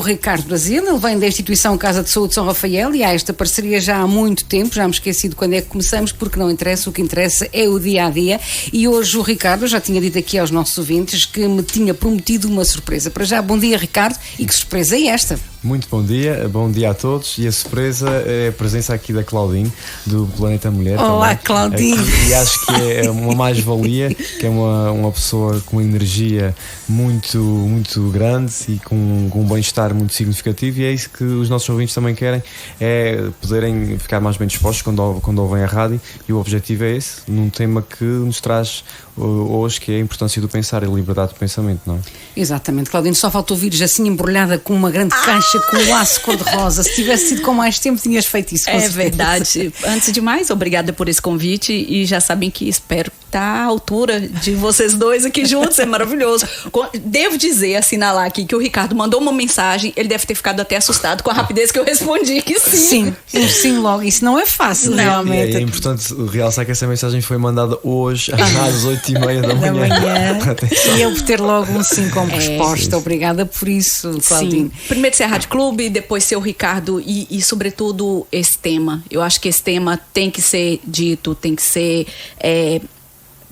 Ricardo Brasil, ele vem da instituição Casa de Saúde São Rafael e há esta parceria já há muito tempo, já me esqueci de quando é que começamos, porque não interessa, o que interessa é o dia-a-dia. E hoje o Ricardo, já tinha dito aqui aos nossos ouvintes que me tinha prometido uma surpresa. Para já, bom dia, Ricardo, e que surpresa é esta? Muito bom dia a todos, e a surpresa é a presença aqui da Claudine, do Planeta Mulher. Olá, Claudine! E acho que é uma mais-valia, que é uma pessoa com energia muito, muito grande e com um bem-estar muito significativo, e é isso que os nossos ouvintes também querem, é poderem ficar mais bem dispostos quando ouvem a rádio, e o objetivo é esse, num tema que nos traz hoje, que é a importância do pensar e a liberdade de pensamento, não é? Exatamente, Claudine, só faltou vires assim embrulhada com uma grande caixa com o laço cor-de-rosa. Se tivesse sido com mais tempo, tinhas feito isso. É verdade. Antes de mais, obrigada por esse convite, e já sabem que espero estar à altura de vocês dois aqui juntos, é maravilhoso. Devo dizer, assinalar aqui, que o Ricardo mandou uma mensagem, ele deve ter ficado até assustado com a rapidez que eu respondi que sim. Sim, logo. Isso não é fácil, realmente. É importante realçar que essa mensagem foi mandada hoje às 8h30 da manhã. E eu por ter logo um sim como resposta. Obrigada por isso, Claudine. Primeiro ser a Rádio Clube, depois ser o Ricardo e sobretudo esse tema. Eu acho que esse tema tem que ser dito, tem que ser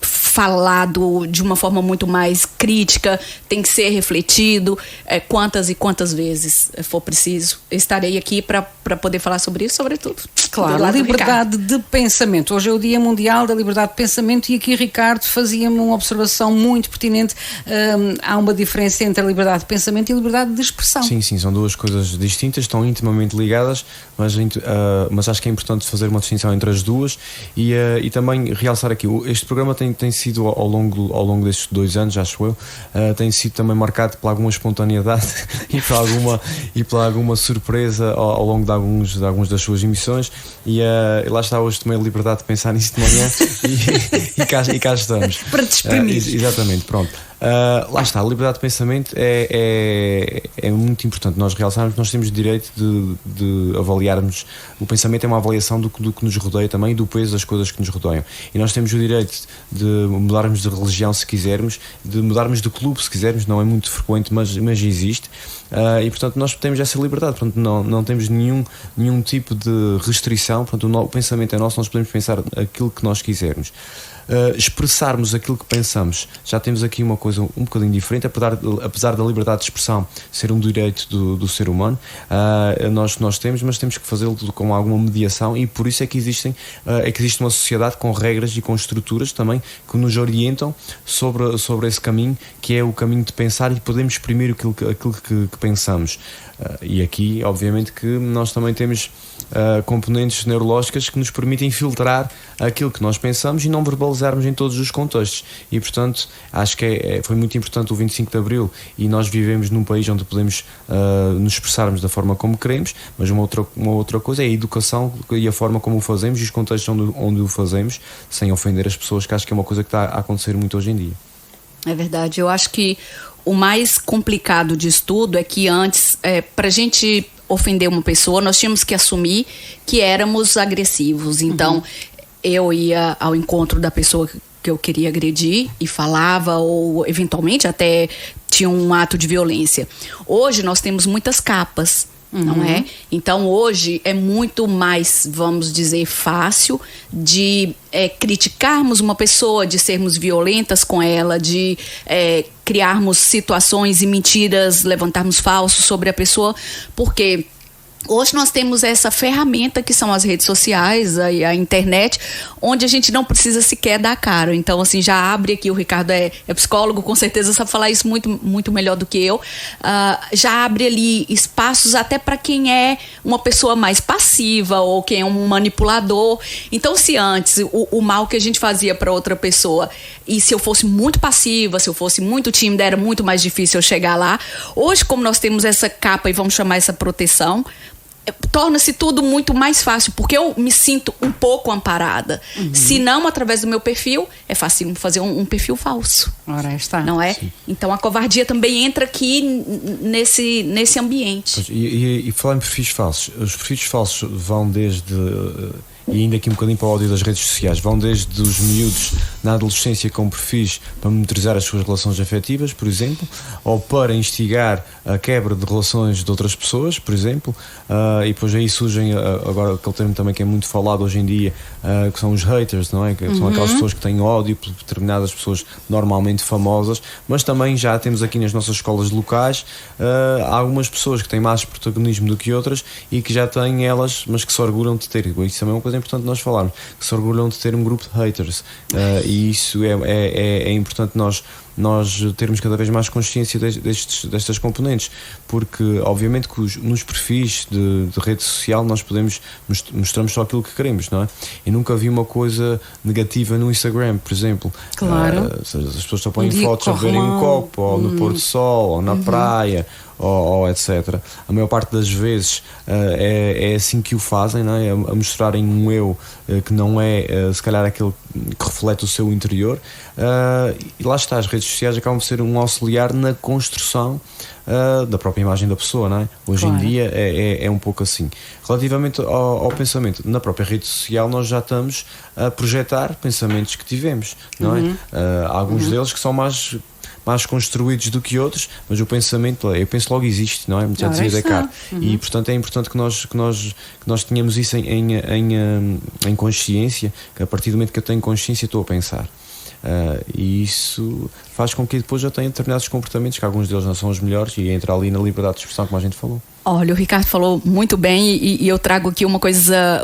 falado de uma forma muito mais crítica, tem que ser refletido quantas e quantas vezes for preciso. Estarei aqui para poder falar sobre isso, sobretudo. Claro, a liberdade de pensamento. Hoje é o Dia Mundial da Liberdade de Pensamento, e aqui Ricardo fazia-me uma observação muito pertinente. Há uma diferença entre a liberdade de pensamento e a liberdade de expressão. Sim, são duas coisas distintas, estão intimamente ligadas, mas acho que é importante fazer uma distinção entre as duas, e também realçar aqui, este programa tem sido ao longo destes 2 anos, acho eu, tem sido também marcado por alguma espontaneidade e por alguma surpresa ao longo de algumas das suas emissões, e lá está, hoje tomei a liberdade de pensar nisso de manhã e cá estamos. Para te exprimir. Exatamente, pronto. Lá está, a liberdade de pensamento é muito importante nós realçarmos. Nós temos o direito de avaliarmos. O pensamento é uma avaliação do que nos rodeia também, e do peso das coisas que nos rodeiam, e nós temos o direito de mudarmos de religião se quisermos, de mudarmos de clube se quisermos. Não é muito frequente, mas existe, e portanto nós temos essa liberdade. Portanto, não temos nenhum tipo de restrição. Portanto, o pensamento é nosso, nós podemos pensar aquilo que nós quisermos. Expressarmos aquilo que pensamos, já temos aqui uma coisa um bocadinho diferente, apesar da liberdade de expressão ser um direito do ser humano, nós temos, mas temos que fazê-lo com alguma mediação, e por isso é que existe uma sociedade com regras e com estruturas também que nos orientam sobre esse caminho, que é o caminho de pensar, e podemos exprimir aquilo que pensamos. E aqui, obviamente, que nós também temos componentes neurológicas que nos permitem filtrar aquilo que nós pensamos e não verbalizarmos em todos os contextos. E, portanto, acho que foi muito importante o 25 de Abril, e nós vivemos num país onde podemos nos expressarmos da forma como queremos, mas uma outra coisa é a educação e a forma como o fazemos, e os contextos onde o fazemos, sem ofender as pessoas, que acho que é uma coisa que está a acontecer muito hoje em dia. É verdade, eu acho que o mais complicado disso tudo é que antes, para a gente ofender uma pessoa, nós tínhamos que assumir que éramos agressivos. Então, eu ia ao encontro da pessoa que eu queria agredir e falava, ou eventualmente até tinha um ato de violência. Hoje nós temos muitas capas, não é? Então hoje é muito mais, vamos dizer, fácil de criticarmos uma pessoa, de sermos violentas com ela, de criarmos situações e mentiras, levantarmos falsos sobre a pessoa, porque hoje nós temos essa ferramenta que são as redes sociais, a internet, onde a gente não precisa sequer dar cara. Então, assim, já abre aqui, o Ricardo é psicólogo, com certeza sabe falar isso muito, muito melhor do que eu. Já abre ali espaços até para quem é uma pessoa mais passiva ou quem é um manipulador. Então, se antes o mal que a gente fazia para outra pessoa, e se eu fosse muito passiva, se eu fosse muito tímida, era muito mais difícil eu chegar lá. Hoje, como nós temos essa capa e vamos chamar essa proteção, torna-se tudo muito mais fácil, porque eu me sinto um pouco amparada. Se não, através do meu perfil, é fácil fazer um perfil falso. Ora, está. Não é? Sim. Então a covardia também entra aqui nesse ambiente. E falar em perfis falsos, os perfis falsos vão desde E ainda aqui um bocadinho para o ódio das redes sociais. Vão desde os miúdos na adolescência com perfis para monitorizar as suas relações afetivas, por exemplo, ou para instigar a quebra de relações de outras pessoas, por exemplo, e depois aí surgem agora aquele termo também que é muito falado hoje em dia, que são os haters, não é? Que são aquelas pessoas que têm ódio por determinadas pessoas normalmente famosas, mas também já temos aqui nas nossas escolas locais algumas pessoas que têm mais protagonismo do que outras e que já têm elas, mas que se orgulham de ter. Isso também é uma coisa importante nós falarmos, que se orgulham de ter um grupo de haters, e isso é importante nós termos cada vez mais consciência destas componentes, porque obviamente que nos perfis de rede social nós mostramos só aquilo que queremos, não é? Eu nunca vi uma coisa negativa no Instagram, por exemplo. Claro. As pessoas só põem fotos a beberem um copo, ou no pôr do sol, ou na praia, ou etc. A maior parte das vezes é assim que o fazem, não é? A mostrarem um eu que não é se calhar aquele que reflete o seu interior, e lá está, as redes sociais acabam por ser um auxiliar na construção da própria imagem da pessoa, não é? Hoje em dia é um pouco assim. Relativamente ao pensamento, na própria rede social nós já estamos a projetar pensamentos que tivemos, não é? Alguns deles que são mais construídos do que outros, mas o pensamento, eu penso logo existe, não é? Já dizia Descartes. E portanto é importante que nós tenhamos isso em consciência, que a partir do momento que eu tenho consciência estou a pensar. E isso faz com que depois eu tenha determinados comportamentos, que alguns deles não são os melhores, e entra ali na liberdade de expressão, como a gente falou. Olha, o Ricardo falou muito bem, e eu trago aqui uma coisa,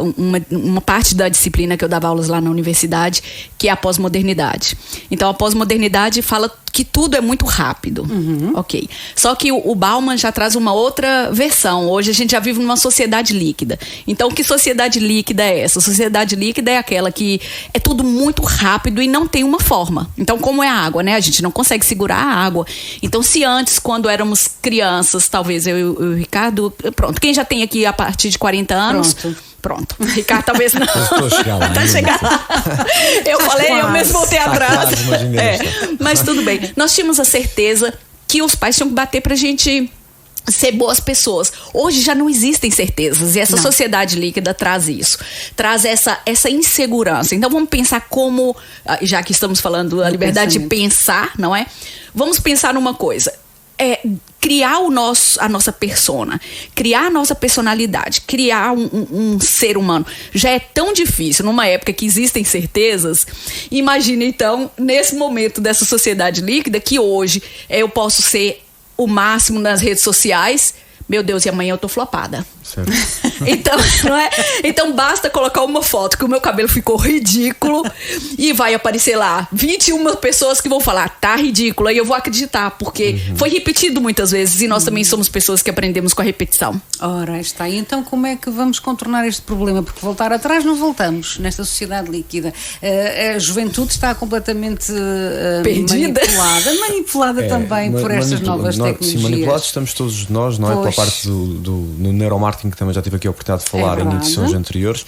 uma parte da disciplina que eu dava aulas lá na universidade, que é a pós-modernidade. Então a pós-modernidade fala que tudo é muito rápido, ok. Só que o Bauman já traz uma outra versão. Hoje a gente já vive numa sociedade líquida. Então que sociedade líquida é essa? Sociedade líquida é aquela que é tudo muito rápido e não tem uma forma. Então como é a água, né? A gente não consegue segurar a água. Então se antes, quando éramos crianças, talvez eu e o Ricardo, pronto, quem já tem aqui a partir de 40 anos... Pronto. Ricardo talvez não. Estou a chegar lá. Eu falei, quase. Eu mesmo voltei atrás. Quase, mas tudo bem. Nós tínhamos a certeza que os pais tinham que bater pra gente ser boas pessoas. Hoje já não existem certezas, e essa sociedade líquida traz isso. Traz essa insegurança. Então vamos pensar como, já que estamos falando da liberdade de pensar, não é? Vamos pensar numa coisa. Criar a nossa persona, criar a nossa personalidade, criar um ser humano já é tão difícil numa época que existem certezas. Imagina então, nesse momento dessa sociedade líquida, que hoje eu posso ser o máximo nas redes sociais. Meu Deus, e amanhã eu tô flopada. Certo. Então, não é? Então basta colocar uma foto que o meu cabelo ficou ridículo e vai aparecer lá 21 pessoas que vão falar, tá ridículo, e eu vou acreditar, porque foi repetido muitas vezes, e nós também somos pessoas que aprendemos com a repetição. Ora, está. E então como é que vamos contornar este problema? Porque voltar atrás não voltamos nesta sociedade líquida. A juventude está completamente perdida, manipulada também por estas novas tecnologias. Sim, manipulados estamos todos nós, não é? Pela parte do neuromarketing, que também já tive aqui a oportunidade de falar em edições anteriores,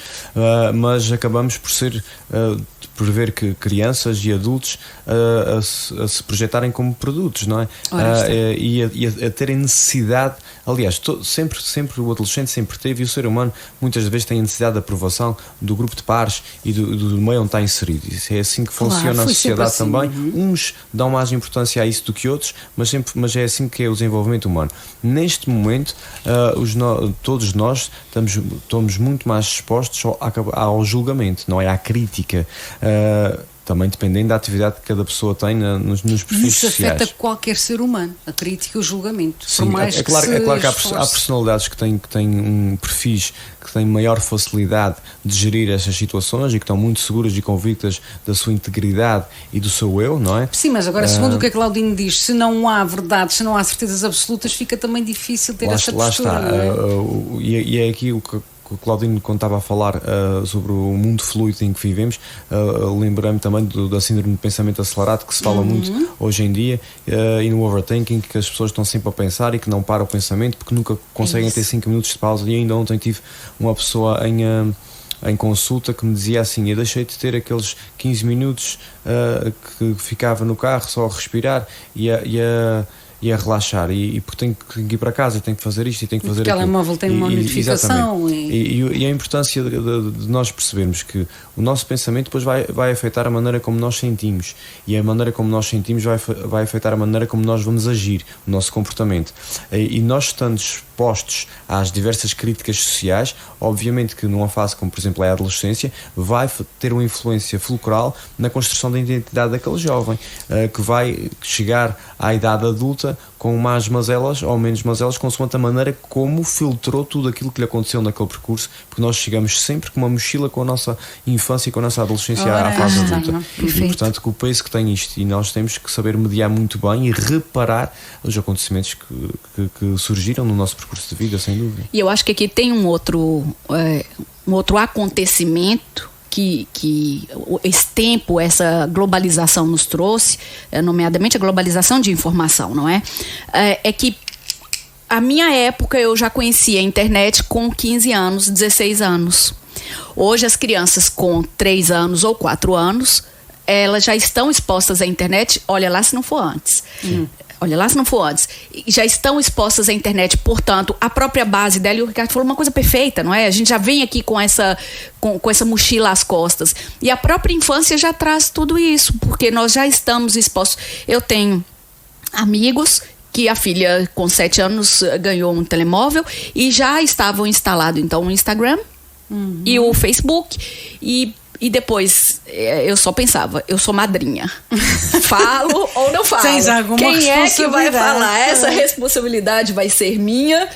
mas acabamos por ver que crianças e adultos a se projetarem como produtos, não é? E a terem necessidade, aliás, sempre o adolescente sempre teve, e o ser humano muitas vezes tem a necessidade de aprovação do grupo de pares e do meio onde está inserido. Isso é assim que funciona a sociedade também. Uns dão mais importância a isso do que outros, mas é assim que é o desenvolvimento humano. Neste momento, todos nós estamos muito mais expostos ao julgamento, não é? À crítica. Também dependendo da atividade que cada pessoa tem nos perfis sociais. Isso afeta qualquer ser humano, a crítica e o julgamento. Sim, é claro que há personalidades que têm perfis que têm maior facilidade de gerir essas situações e que estão muito seguras e convictas da sua integridade e do seu eu, não é? Sim, mas agora, segundo o que a Claudine diz, se não há verdade, se não há certezas absolutas, fica também difícil ter essa postura. Lá está. E é aqui o que o Claudino, quando estava a falar sobre o mundo fluido em que vivemos, lembrei-me também da síndrome de pensamento acelerado, que se fala muito hoje em dia, e no overthinking, que as pessoas estão sempre a pensar e que não param o pensamento porque nunca conseguem ter 5 minutos de pausa. E ainda ontem tive uma pessoa em consulta que me dizia assim: eu deixei de ter aqueles 15 minutos que ficava no carro só a respirar, e e a relaxar, e porque tenho que ir para casa e tenho que fazer isto e tenho que fazer aquilo. O telemóvel tem uma notificação. E a importância de nós percebermos que o nosso pensamento depois vai afetar a maneira como nós sentimos, e a maneira como nós sentimos vai afetar a maneira como nós vamos agir, o nosso comportamento. E nós estando expostos às diversas críticas sociais, obviamente que numa fase como, por exemplo, a adolescência, vai ter uma influência fulcral na construção da identidade daquele jovem, que vai chegar à idade adulta com mais mazelas ou menos mazelas, consoante a maneira como filtrou tudo aquilo que lhe aconteceu naquele percurso, porque nós chegamos sempre com uma mochila com a nossa infância e com a nossa adolescência à fase adulta. E, portanto, que o peso que tem isto, e nós temos que saber mediar muito bem e reparar os acontecimentos que surgiram no nosso percurso de vida, sem dúvida. E eu acho que aqui tem um outro acontecimento que esse tempo, essa globalização nos trouxe, nomeadamente a globalização de informação, não é? É que a minha época eu já conhecia a internet com 15 anos, 16 anos. Hoje as crianças com 3 anos ou 4 anos, elas já estão expostas à internet, olha lá se não for antes. Olha lá se não for antes. Já estão expostas à internet, portanto, a própria base dela, e o Ricardo falou uma coisa perfeita, não é? A gente já vem aqui com essa mochila às costas. E a própria infância já traz tudo isso, porque nós já estamos expostos. Eu tenho amigos que a filha, com 7 anos, ganhou um telemóvel e já estavam instalados, então, o Instagram e o Facebook. E depois, eu só pensava, eu sou madrinha. Falo ou não falo? Tens alguma Quem é que vai falar? Essa responsabilidade vai ser minha,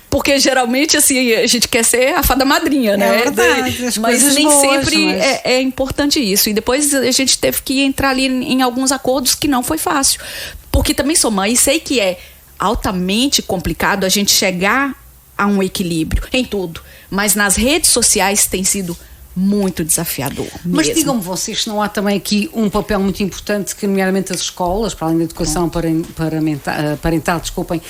porque geralmente, assim, a gente quer ser a fada madrinha, né? É verdade, mas nem boas, sempre é importante isso. E depois a gente teve que entrar ali em alguns acordos que não foi fácil. Porque também sou mãe e sei que é altamente complicado a gente chegar a um equilíbrio em tudo. Mas nas redes sociais tem sido muito desafiador mesmo. Mas digam-me vocês se não há também aqui um papel muito importante que, nomeadamente, as escolas, para além da educação parental, desculpem,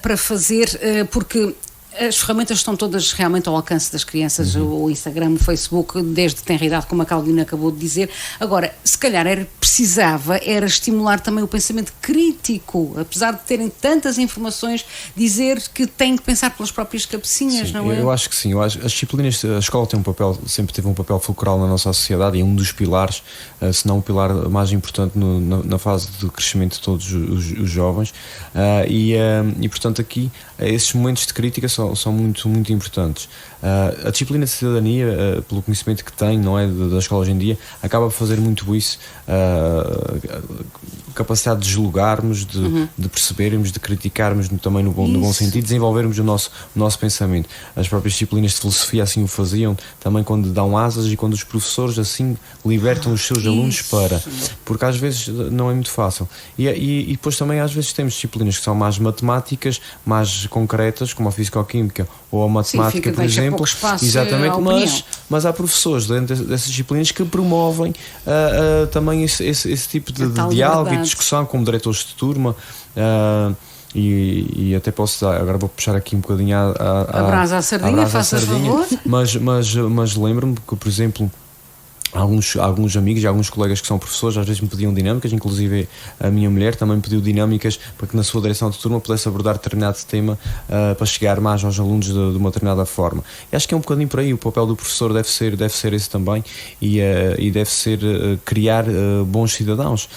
para fazer, porque as ferramentas estão todas realmente ao alcance das crianças, o Instagram, o Facebook, desde tenra idade, como a Claudina acabou de dizer. Agora, se calhar precisava estimular também o pensamento crítico, apesar de terem tantas informações, dizer que têm que pensar pelas próprias cabecinhas, sim, não é? Eu acho que sim. As disciplinas, a escola tem sempre teve um papel fulcral na nossa sociedade, e é um dos pilares, se não o pilar mais importante na fase de crescimento de todos os jovens, e portanto aqui esses momentos de crítica são muito, muito importantes. A disciplina de cidadania, pelo conhecimento que tem, não é, da escola hoje em dia, acaba por fazer muito isso, capacidade de julgarmos, de percebermos, de criticarmos também no bom sentido, desenvolvermos o nosso pensamento. As próprias disciplinas de filosofia assim o faziam, também quando dão asas e quando os professores assim libertam os seus alunos porque às vezes não é muito fácil. E depois também às vezes temos disciplinas que são mais matemáticas, mais concretas, como a físico-química ou a matemática, por exemplo. Exatamente, mas há professores dentro dessas disciplinas que promovem também esse tipo de diálogo e de discussão, como diretores de turma. E até posso dar, agora vou puxar aqui um bocadinho a brasa à sardinha, faça favor. Mas lembro-me que, por exemplo, alguns amigos e alguns colegas que são professores às vezes me pediam dinâmicas, inclusive a minha mulher também me pediu dinâmicas para que na sua direção de turma pudesse abordar determinado tema para chegar mais aos alunos de uma determinada forma. E acho que é um bocadinho por aí, o papel do professor deve ser esse também, e deve ser criar bons cidadãos.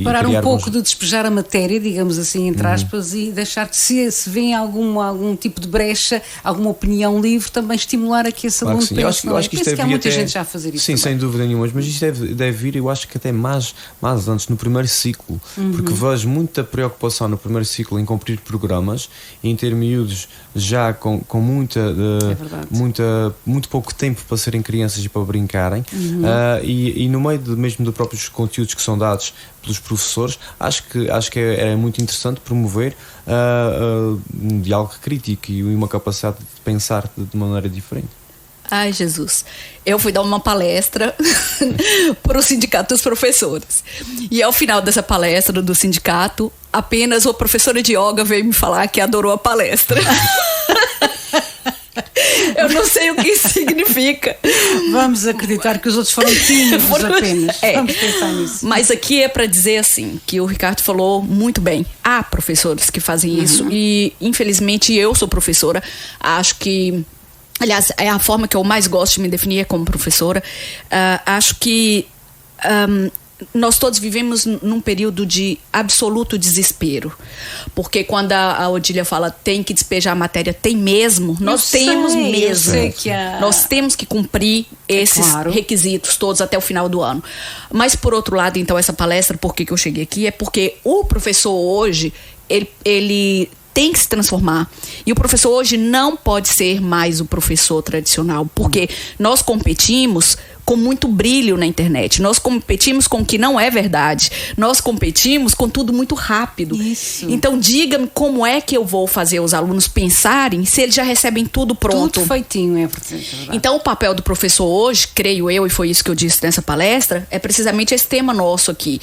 Parar um pouco de despejar a matéria, digamos assim, entre aspas, e deixar que se vê algum tipo de brecha, alguma opinião livre, também estimular a que esse aluno pense. Eu acho que isto há muita gente já a fazer isso. Sim, sem dúvida nenhuma, mas isto deve vir, eu acho que até mais antes, no primeiro ciclo, porque vejo muita preocupação no primeiro ciclo em cumprir programas e em ter miúdos já com muito pouco tempo para serem crianças e para brincarem, e no meio mesmo dos próprios conteúdos que são dados pelos professores, acho que é muito interessante promover um diálogo crítico e uma capacidade de pensar de maneira diferente. Ai, Jesus. Eu fui dar uma palestra para o Sindicato dos Professores. E ao final dessa palestra do sindicato, apenas uma professora de yoga veio me falar que adorou a palestra. Eu não sei o que isso significa. Vamos acreditar que os outros foram tímidos apenas. É. Vamos pensar nisso. Mas aqui é para dizer assim, que o Ricardo falou muito bem. Há professores que fazem isso e, infelizmente, eu sou professora. Acho que, aliás, é a forma que eu mais gosto de me definir é como professora. Acho que nós todos vivemos num período de absoluto desespero. Porque quando a Odília fala tem que despejar a matéria, tem mesmo, nós temos mesmo. Nós temos que cumprir esses requisitos todos até o final do ano. Mas, por outro lado, então, essa palestra, por que eu cheguei aqui? É porque o professor hoje, ele tem que se transformar. E o professor hoje não pode ser mais o professor tradicional, porque nós competimos com muito brilho na internet. Nós competimos com o que não é verdade. Nós competimos com tudo muito rápido. Isso. Então, diga-me como é que eu vou fazer os alunos pensarem se eles já recebem tudo pronto. Tudo feitinho, é verdade. Então, o papel do professor hoje, creio eu, e foi isso que eu disse nessa palestra, é precisamente esse tema nosso aqui.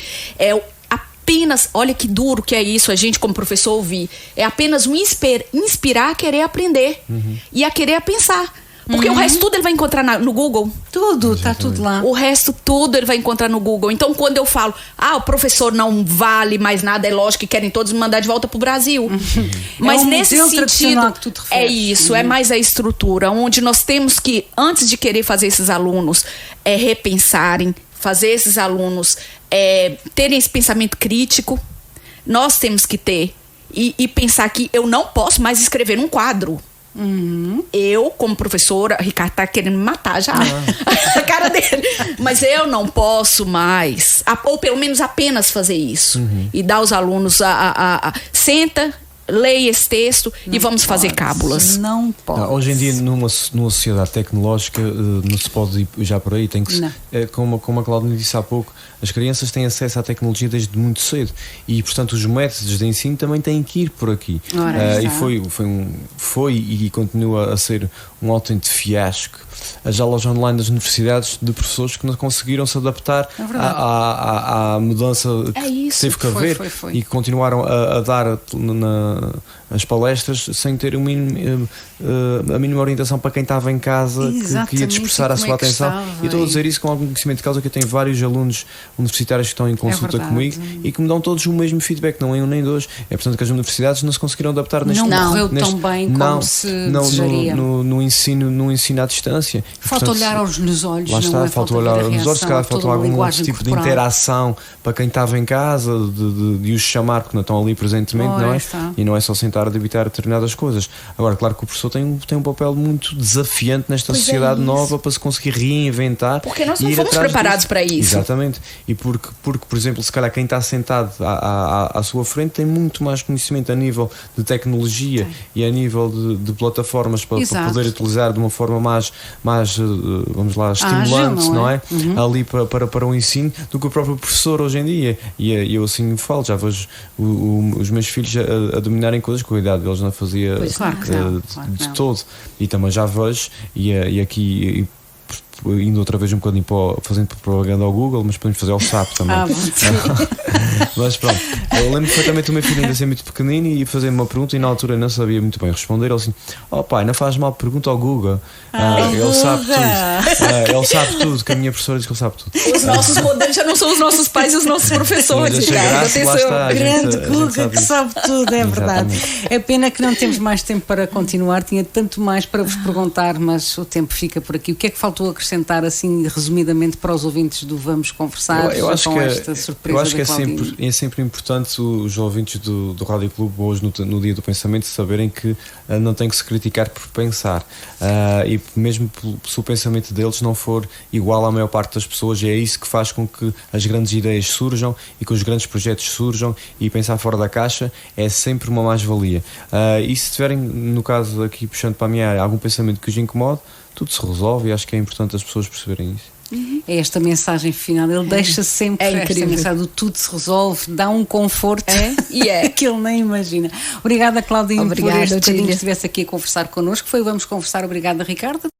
Apenas, olha que duro que é isso, a gente como professor ouvir. É apenas um inspirar a querer aprender e a querer pensar. Porque o resto tudo ele vai encontrar no Google. Tudo, está tudo lá. O resto tudo ele vai encontrar no Google. Então, quando eu falo, o professor não vale mais nada, é lógico que querem todos me mandar de volta pro Brasil. Mas nesse sentido, que tu te referes. é isso, é mais a estrutura, onde nós temos que, antes de querer fazer esses alunos repensarem, fazer esses alunos terem esse pensamento crítico, nós temos que ter e pensar que eu não posso mais escrever um quadro. Eu, como professora, Ricardo tá querendo me matar já, a cara dele, mas eu não posso mais, ou pelo menos apenas fazer isso e dar aos alunos senta, leia esse texto e vamos fazer cábulas. Não pode. Hoje em dia, numa sociedade tecnológica, não se pode ir já por aí. Tem que como a Cláudia disse há pouco, as crianças têm acesso à tecnologia desde muito cedo e, portanto, os métodos de ensino também têm que ir por aqui. E foi e continua a ser um autêntico fiasco as aulas online das universidades de professores que não conseguiram se adaptar à mudança que teve que haver e que continuaram a dar as palestras sem ter a mínima orientação para quem estava em casa, que ia dispersar a sua atenção. E estou a dizer isso com algum conhecimento de causa, que eu tenho vários alunos universitários que estão em consulta comigo e que me dão todos o mesmo feedback, não é um nem dois. É portanto que as universidades não se conseguiram adaptar não correu tão bem como se desejaria. No ensino à distância. Falta olhar nos olhos. Lá está, falta olhar nos olhos, se calhar falta algum outro tipo de interação para quem estava em casa, de os chamar, porque não estão ali presentemente, não é? E não é só sentar a debitar determinadas coisas. Agora, claro que o professor tem um papel muito desafiante nesta sociedade nova para se conseguir reinventar. Porque nós não fomos preparados para isso. Exatamente. E porque, por exemplo, se calhar quem está sentado à sua frente tem muito mais conhecimento a nível de tecnologia e a nível de plataformas para poder utilizar de uma forma mais vamos lá, estimulante, não é? Ali para o ensino, do que o próprio professor hoje em dia. E eu assim falo, já vejo os meus filhos a dominarem coisas que a idade deles não fazia de todo. E também já vejo, e aqui indo outra vez um bocadinho fazendo propaganda ao Google, mas podemos fazer ao SAP também. Mas pronto, eu lembro perfeitamente do meu filho ainda ser muito pequenino e fazer-me uma pergunta e na altura não sabia muito bem responder. Ele assim: pai, não faz mal, pergunta ao Google. Ele sabe tudo. Ele sabe tudo, que a minha professora diz que ele sabe tudo. Os nossos modelos já não são os nossos pais e os nossos professores. Grande Google que sabe tudo, é verdade. É pena que não temos mais tempo para continuar, tinha tanto mais para vos perguntar, mas o tempo fica por aqui. O que é que faltou acrescentar assim resumidamente para os ouvintes do Vamos Conversar? Eu acho com que esta surpresa? Eu acho que é sempre importante os ouvintes do Rádio Clube hoje no Dia do Pensamento saberem que não tem que se criticar por pensar, e mesmo se o pensamento deles não for igual à maior parte das pessoas, é isso que faz com que as grandes ideias surjam e que os grandes projetos surjam, e pensar fora da caixa é sempre uma mais-valia. E se tiverem, no caso aqui puxando para a minha área, algum pensamento que os incomode, tudo se resolve, e acho que é importante as pessoas perceberem isso. É esta mensagem final, ele deixa sempre esta mensagem do tudo se resolve, dá um conforto que ele nem imagina. Obrigada, Claudinho, por este bocadinho que estivesse aqui a conversar connosco. Foi o Vamos Conversar. Obrigada, Ricardo.